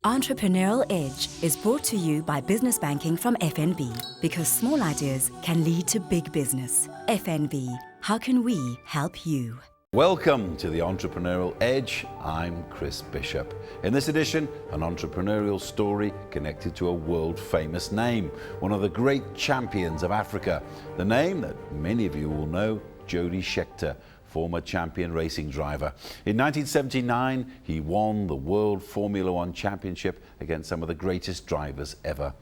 Entrepreneurial Edge is brought to you by Business Banking from FNB, because small ideas can lead to big business. FNB, how can we help you? Welcome to the Entrepreneurial Edge. I'm Chris Bishop. In this edition, an entrepreneurial story connected to a world-famous name, one of the great champions of Africa. The name that many of you will know, Jody Scheckter, former champion racing driver. In 1979, he won the World Formula One Championship against some of the greatest drivers ever.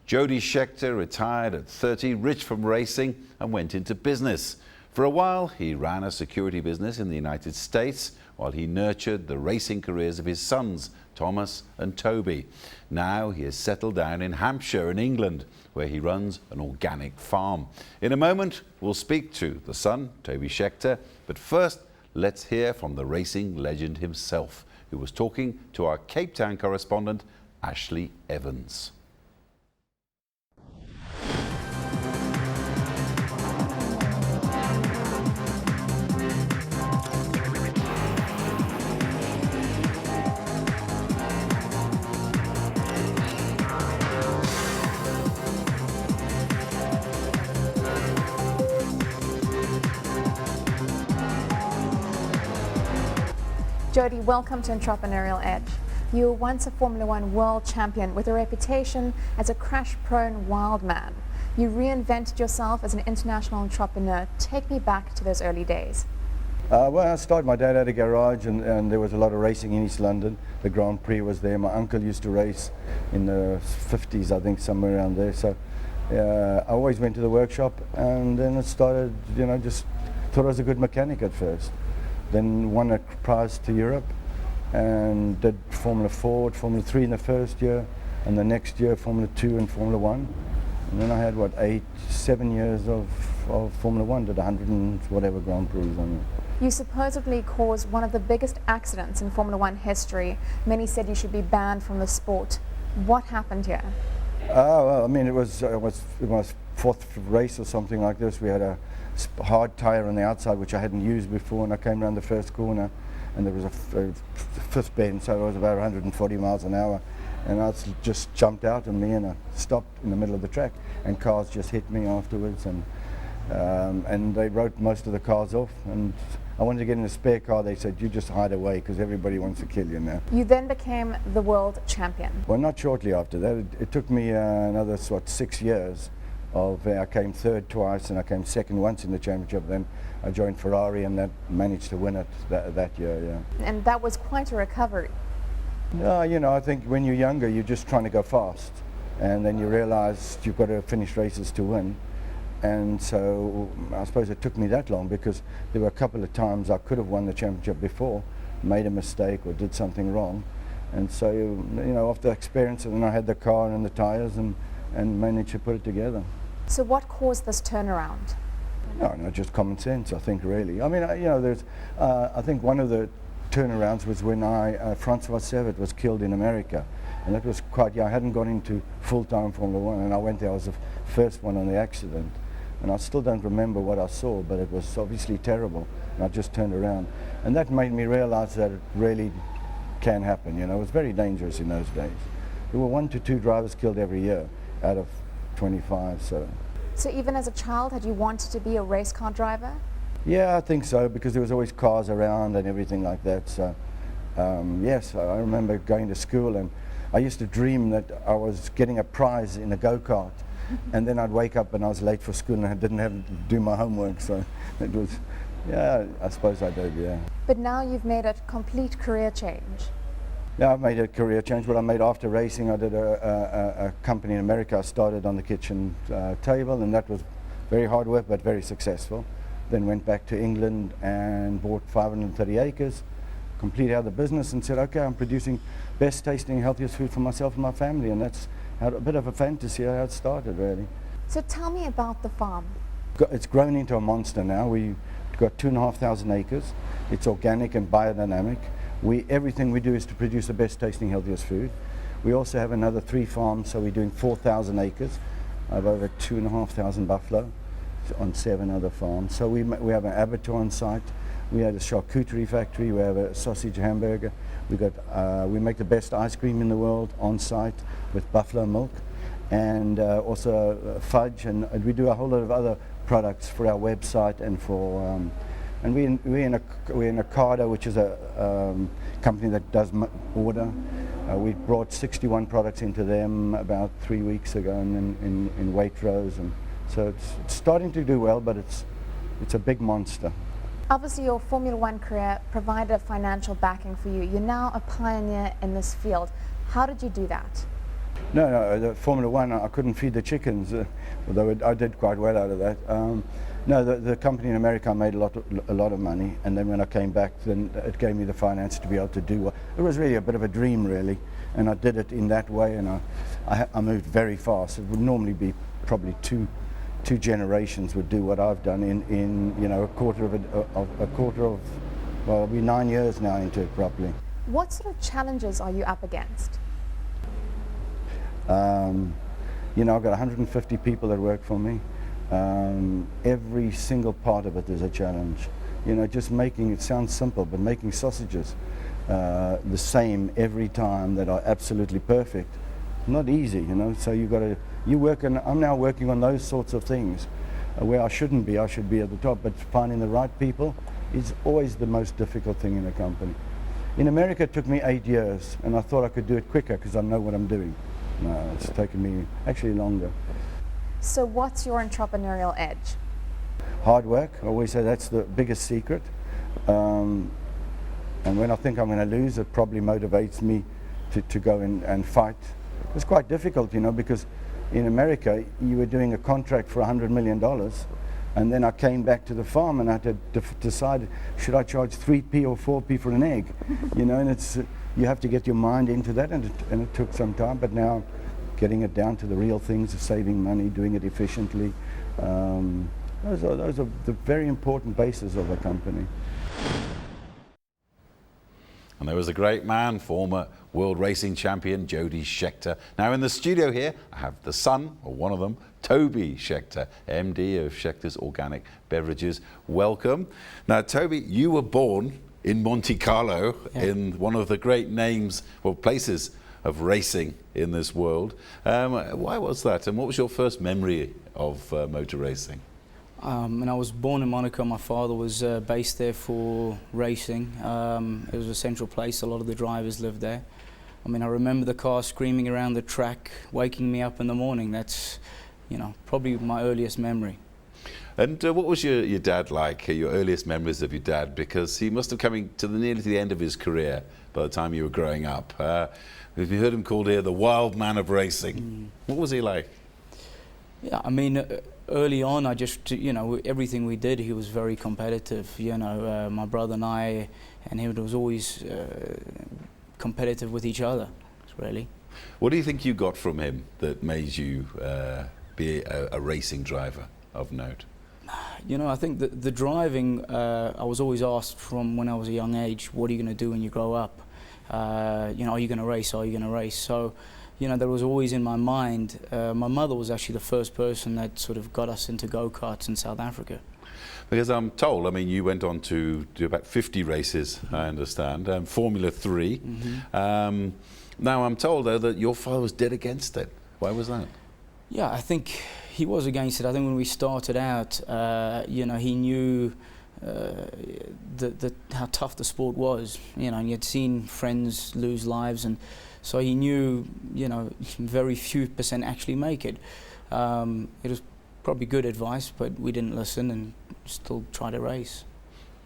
Jody Scheckter retired at 30, rich from racing, and went into business. For a while, he ran a security business in the United States while he nurtured the racing careers of his sons, Tomas and Toby. Now he has settled down in Hampshire in England, where he runs an organic farm. In a moment, we'll speak to the son, Toby Schekter, but first, let's hear from the racing legend himself, who was talking to our Cape Town correspondent, Ashley Evans. Jody, welcome to Entrepreneurial Edge. You were once a Formula One world champion with a reputation as a crash-prone wild man. You reinvented yourself as an international entrepreneur. Take me back to those early days. Well, I started, my dad had a garage and there was a lot of racing in East London. The Grand Prix was there. My uncle used to race in the 50s, I think, somewhere around there. So I always went to the workshop, and then it started, just thought I was a good mechanic at first. Then won a prize to Europe and did Formula 4, Formula 3 in the first year, and the next year Formula 2 and Formula 1. And then I had, 7 years of Formula 1, did 100 and whatever Grand Prix on it. You supposedly caused one of the biggest accidents in Formula 1 history. Many said you should be banned from the sport. What happened here? Well, I mean, it was fourth race or something like this. We had a hard tyre on the outside, which I hadn't used before, and I came around the first corner, and there was a fifth bend, so it was about 140 miles an hour, and I just jumped out on me, and I stopped in the middle of the track, and cars just hit me afterwards, and they wrote most of the cars off, and I wanted to get in a spare car. They said, you just hide away, because everybody wants to kill you now. You then became the world champion. Well, not shortly after that. It took me another 6 years. I came third twice, and I came second once in the championship. Then I joined Ferrari, and that managed to win it that year, yeah. And that was quite a recovery. No, I think when you're younger, you're just trying to go fast, and then you realize you've got to finish races to win. And so I suppose it took me that long, because there were a couple of times I could have won the championship before, made a mistake or did something wrong. And so, after experience, and then I had the car and the tires, and managed to put it together. So what caused this turnaround? No, just common sense, I think, really. I mean, I think one of the turnarounds was when Francois Servet was killed in America, and that was quite young. I hadn't gone into full-time Formula One, and I went there. I was the first one on the accident, and I still don't remember what I saw, but it was obviously terrible, and I just turned around. And that made me realize that it really can happen, It was very dangerous in those days. There were 1 to 2 drivers killed every year out of 25, So even as a child, had you wanted to be a race car driver? Yeah, I think so, because there was always cars around and everything like that. So yes, I remember going to school, and I used to dream that I was getting a prize in a go-kart, and then I'd wake up and I was late for school and I didn't have to do my homework. So it was, yeah, I suppose I did, yeah. But now you've made a complete career change. Yeah, I made a career change. What I made after racing, I did a company in America. I started on the kitchen table, and that was very hard work, but very successful. Then went back to England and bought 530 acres, completed out the business, and said, okay, I'm producing best tasting, healthiest food for myself and my family, and that's a bit of a fantasy how it started, really. So tell me about the farm. It's grown into a monster now. We've got 2,500 acres. It's organic and biodynamic. Everything we do is to produce the best tasting, healthiest food. We also have another 3 farms, so we're doing 4,000 acres. I have over 2,500 buffalo on 7 other farms. So we have an abattoir on site. We had a charcuterie factory. We have a sausage hamburger. We make the best ice cream in the world on site with buffalo milk, and also fudge, and we do a whole lot of other products for our website and for. And we're in Ocado, which is a company that does order. We brought 61 products into them about 3 weeks ago, and in Waitrose, and so it's starting to do well, but it's a big monster. Obviously, your Formula One career provided financial backing for you. You're now a pioneer in this field. How did you do that? No, the Formula One, I couldn't feed the chickens, although I did quite well out of that. No, the company in America made a lot of money, and then when I came back, then it gave me the finance to be able to do what it was really a bit of a dream, really, and I did it in that way, and I moved very fast. It would normally be probably two generations would do what I've done in a quarter of well, it'll be 9 years now into it properly. What sort of challenges are you up against? I've got 150 people that work for me. Every single part of it is a challenge. Just making it sounds simple, but making sausages the same every time that are absolutely perfect, not easy. So I'm now working on those sorts of things where I shouldn't be. I should be at the top, but finding the right people is always the most difficult thing in a company. In America, it took me 8 years, and I thought I could do it quicker because I know what I'm doing. No, it's taken me actually longer. So what's your entrepreneurial edge? Hard work. I always say that's the biggest secret. And when I think I'm going to lose, it probably motivates me to go in and fight. It's quite difficult, because in America, you were doing a contract for $100 million, and then I came back to the farm and I had to decide, should I charge 3p or 4p for an egg? And it's you have to get your mind into that, and it took some time, but now getting it down to the real things of saving money, doing it efficiently, those are the very important bases of a company. And there was a great man, former world racing champion, Jody Scheckter. Now in the studio here, I have the son, or one of them, Toby Schekter, MD of Scheckter's Organic Beverages. Welcome. Now Toby, you were born in Monte Carlo, in one of the great names, or places of racing in this world. Why was that? And what was your first memory of motor racing? When I was born in Monaco, my father was based there for racing. It was a central place, a lot of the drivers lived there. I remember the car screaming around the track, waking me up in the morning. That's, probably my earliest memory. And what was your dad like, your earliest memories of your dad? Because he must have come to nearly the end of his career by the time you were growing up. Have you heard him called here the wild man of racing? What was he like? Yeah, early on, I just, everything we did, he was very competitive. My brother and I, and he was always competitive with each other, really. What do you think you got from him that made you be a racing driver of note? I think the driving, I was always asked from when I was a young age, what are you going to do when you grow up? Are you going to race? Are you going to race? So, there was always in my mind. My mother was actually the first person that sort of got us into go-karts in South Africa. Because I'm told, you went on to do about 50 races, I understand, Formula 3. Now I'm told, though, that your father was dead against it. Why was that? Yeah, I think he was against it. I think when we started out, he knew how tough the sport was, and he had seen friends lose lives, and so he knew, very few % actually make it. It was probably good advice, but we didn't listen and still try to race.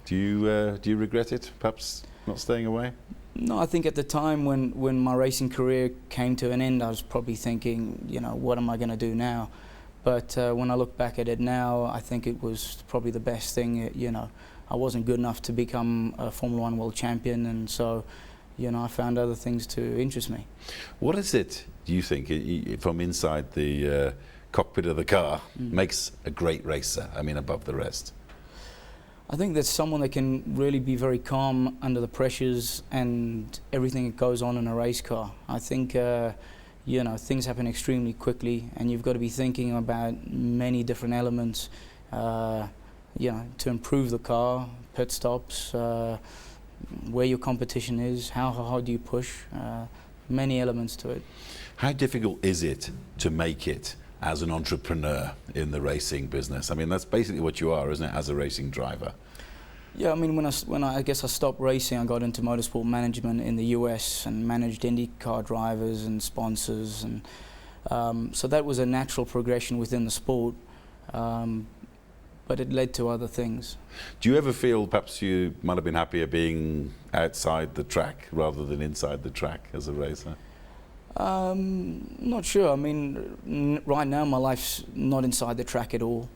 Do you regret it, perhaps not staying away? No, I think at the time when my racing career came to an end, I was probably thinking, what am I going to do now? But when I look back at it now, I think it was probably the best thing. I wasn't good enough to become a Formula One world champion, and so, I found other things to interest me. What is it, do you think, from inside the cockpit of the car, makes a great racer, above the rest? I think there's someone that can really be very calm under the pressures and everything that goes on in a race car. I think, things happen extremely quickly, and you've got to be thinking about many different elements. to improve the car, pit stops, where your competition is, how hard you push, many elements to it. How difficult is it to make it as an entrepreneur in the racing business? I mean, that's basically what you are, isn't it, as a racing driver? Yeah, I mean, when I guess I stopped racing, I got into motorsport management in the US and managed IndyCar drivers and sponsors, and so that was a natural progression within the sport, but it led to other things. Do you ever feel perhaps you might have been happier being outside the track rather than inside the track as a racer? Not sure. I mean, right now my life's not inside the track at all.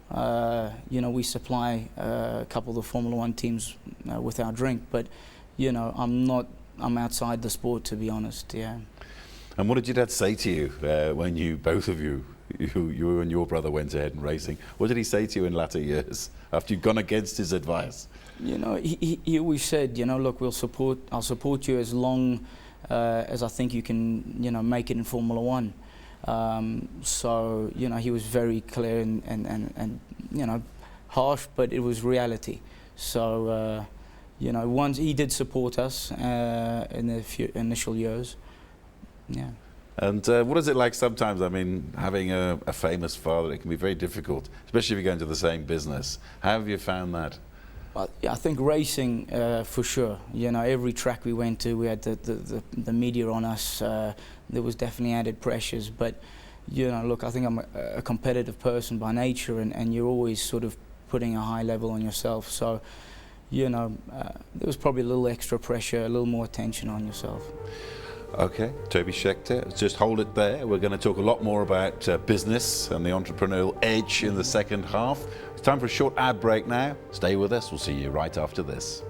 We supply a couple of the Formula One teams with our drink, but I'm outside the sport, to be honest. Yeah. And what did your dad say to you when both of you and your brother went ahead and racing? What did he say to you in latter years after you'd gone against his advice? He always said, look, I'll support you as long as I think you can, make it in Formula One. So, he was very clear and harsh, but it was reality. So, once he did support us in the initial years. Yeah. And what is it like sometimes? I mean, having a famous father, it can be very difficult, especially if you go into the same business. How have you found that? I think racing, for sure. Every track we went to, we had the media on us. There was definitely added pressures. But, look, I think I'm a competitive person by nature, and you're always sort of putting a high level on yourself. So, there was probably a little extra pressure, a little more attention on yourself. Okay, Toby Schekter, just hold it there. We're going to talk a lot more about business and the entrepreneurial edge in the second half. It's time for a short ad break now. Stay with us. We'll see you right after this.